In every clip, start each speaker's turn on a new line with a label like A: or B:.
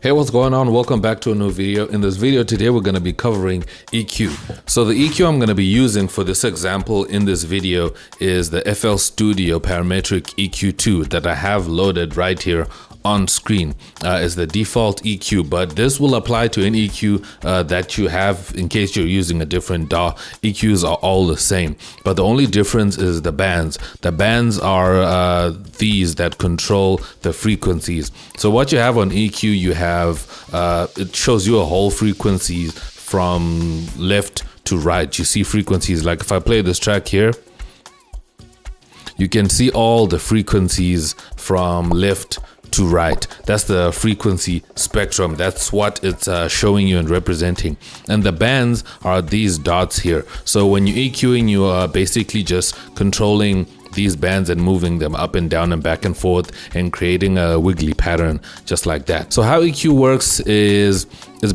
A: Hey, what's going on? Welcome back to a new video. In this video today, we're going to be covering EQ. So the EQ I'm going to be using for this example in this video is the FL Studio Parametric EQ2 that I have loaded right here on screen. Is the default EQ, but this will apply to any EQ that you have in case you're using a different DAW. EQs are all the same, but the only difference is the bands. The bands are these that control the frequencies. So what you have on EQ, you have it shows you a whole frequencies from left to right. You see frequencies like if I play this track here, you can see all the frequencies from left to right. That's the frequency spectrum. That's what it's showing you and representing. And the bands are these dots here. So when you're EQing, you are basically just controlling these bands and moving them up and down and back and forth and creating a wiggly pattern just like that. So how EQ works is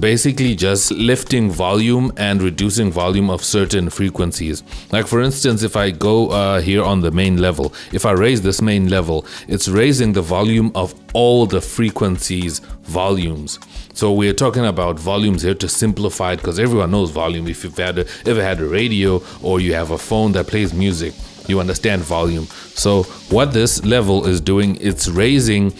A: basically just lifting volume and reducing volume of certain frequencies. Like for instance, if I go here on the main level, if I raise this main level, it's raising the volume of all the frequencies volumes. So we're talking about volumes here to simplify it because everyone knows volume. If you've ever had a radio or you have a phone that plays music, you understand volume. So what this level is doing, it's raising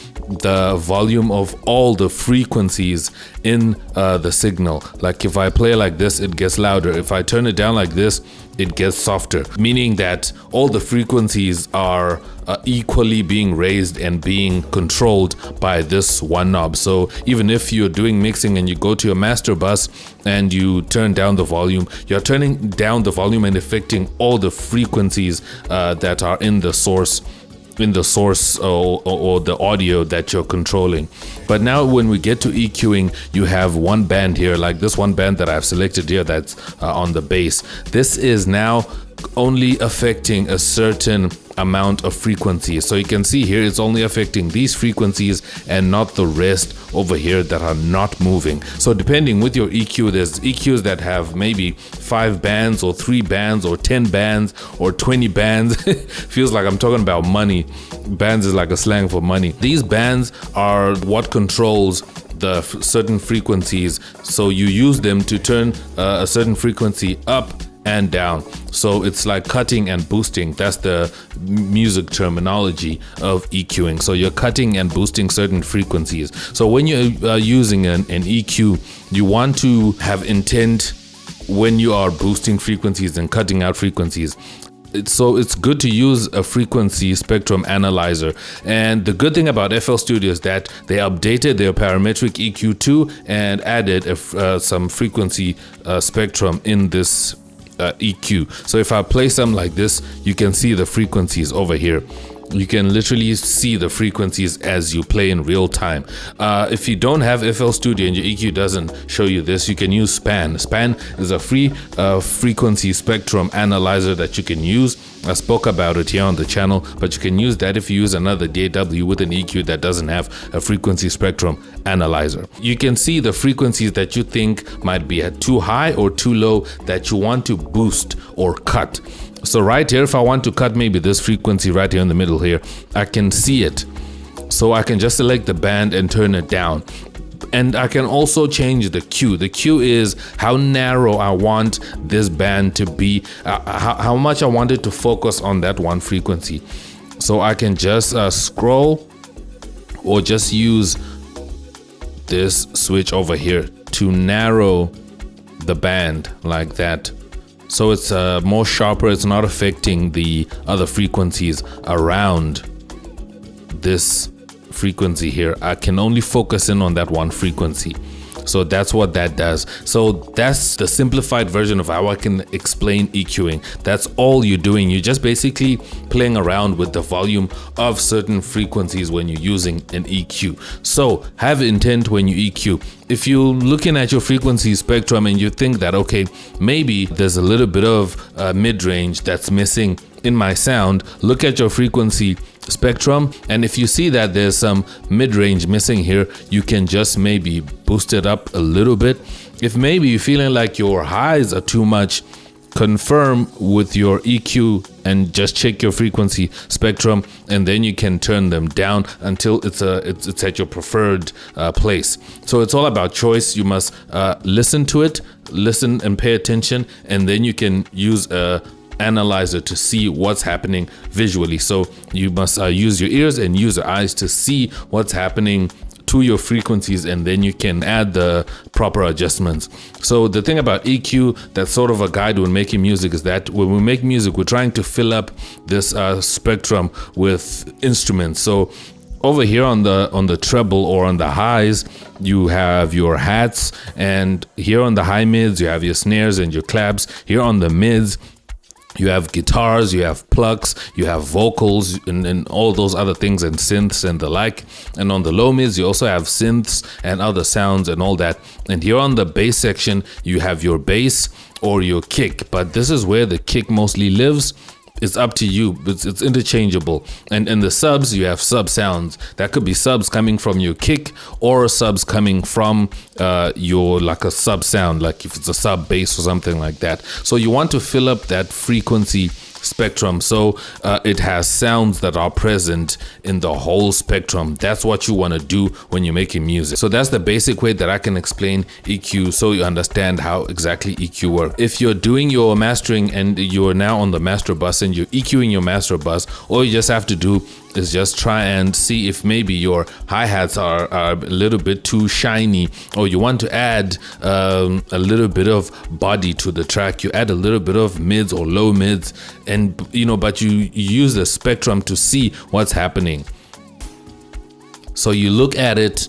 A: the volume of all the frequencies in the signal. Like if I play like this, it gets louder. If I turn it down like this, it gets softer, meaning that all the frequencies are equally being raised and being controlled by this one knob. So even if you're doing mixing and you go to your master bus and you turn down the volume, you're turning down the volume and affecting all the frequencies that are in the source or the audio that you're controlling. But now when we get to EQing, you have one band here, like this one band that I've selected here that's on the bass. This is now only affecting a certain amount of frequencies. So you can see here it's only affecting these frequencies and not the rest over here that are not moving. So depending with your EQ, there's EQs that have maybe 5 bands or 3 bands or 10 bands or 20 bands. Feels like I'm talking about money. Bands is like a slang for money. These bands are what controls the certain frequencies. So you use them to turn a certain frequency up and down. So it's like cutting and boosting. That's the music terminology of EQing. So you're cutting and boosting certain frequencies. So when you're using an EQ, you want to have intent when you are boosting frequencies and cutting out frequencies. So it's good to use a frequency spectrum analyzer. And the good thing about FL Studio is that they updated their parametric EQ2 and added some frequency spectrum in this EQ. So if I play some like this, you can see the frequencies over here. You can literally see the frequencies as you play in real time. If you don't have FL Studio and your EQ doesn't show you this, you can use Span. Span is a free frequency spectrum analyzer that you can use. I spoke about it here on the channel, but you can use that if you use another DAW with an EQ that doesn't have a frequency spectrum analyzer. You can see the frequencies that you think might be at too high or too low that you want to boost or cut. So right here, if I want to cut maybe this frequency right here in the middle here, I can see it. So I can just select the band and turn it down. And I can also change the Q. The Q is how narrow I want this band to be, how much I want it to focus on that one frequency. So I can just scroll or just use this switch over here to narrow the band like that. So it's more sharper. It's not affecting the other frequencies around this frequency here. I can only focus in on that one frequency. So that's what that does. So that's the simplified version of how I can explain EQing. That's all you're doing. You're just basically playing around with the volume of certain frequencies when you're using an EQ. So have intent when you EQ. If you're looking at your frequency spectrum and you think that, okay, maybe there's a little bit of mid-range that's missing in my sound, look at your frequency spectrum, and if you see that there's some mid-range missing here, you can just maybe boost it up a little bit. If maybe you're feeling like your highs are too much, confirm with your EQ and just check your frequency spectrum, and then you can turn them down until it's at your preferred place. So it's all about choice. You must listen to it, listen and pay attention, and then you can use a analyzer to see what's happening visually. So you must use your ears and use your eyes to see what's happening to your frequencies, and then you can add the proper adjustments. So the thing about EQ that's sort of a guide when making music is that when we make music, we're trying to fill up this spectrum with instruments. So over here on the treble or on the highs, you have your hats, and here on the high mids, you have your snares and your claps. Here on the mids, you have guitars, you have plucks, you have vocals, and all those other things, and synths and the like. And on the low mids, you also have synths and other sounds and all that. And here on the bass section, you have your bass or your kick. But this is where the kick mostly lives. It's up to you. It's interchangeable. And in the subs, you have sub sounds. That could be subs coming from your kick or subs coming from your, like a sub sound, like if it's a sub bass or something like that. So you want to fill up that frequency spectrum so it has sounds that are present in the whole spectrum. That's what you want to do when you're making music. So that's the basic way that I can explain EQ so you understand how exactly EQ works. If you're doing your mastering and you're now on the master bus and you're EQing your master bus, all you just have to do is just try and see if maybe your hi-hats are a little bit too shiny, or you want to add a little bit of body to the track. You add a little bit of mids or low mids, and but you use the spectrum to see what's happening. So you look at it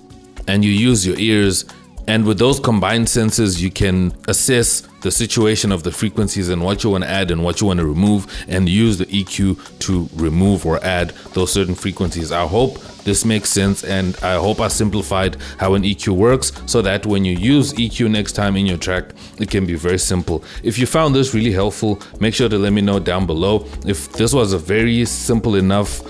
A: and you use your ears, and with those combined senses, you can assess the situation of the frequencies and what you want to add and what you want to remove, and use the EQ to remove or add those certain frequencies. I hope this makes sense, and I hope I simplified how an EQ works so that when you use EQ next time in your track, it can be very simple. If you found this really helpful, make sure to let me know down below. If this was a very simple enough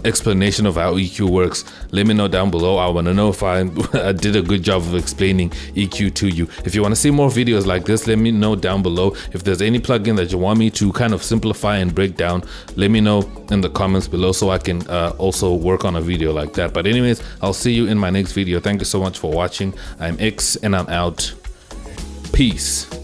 A: explanation of how EQ works, let me know down below. I want to know if I did a good job of explaining EQ to you. If you want to see more videos like this, let me know down below. If there's any plugin that you want me to kind of simplify and break down, let me know in the comments below so I can also work on a video like that. But anyways, I'll see you in my next video. Thank you so much for watching. I'm X and I'm out. Peace.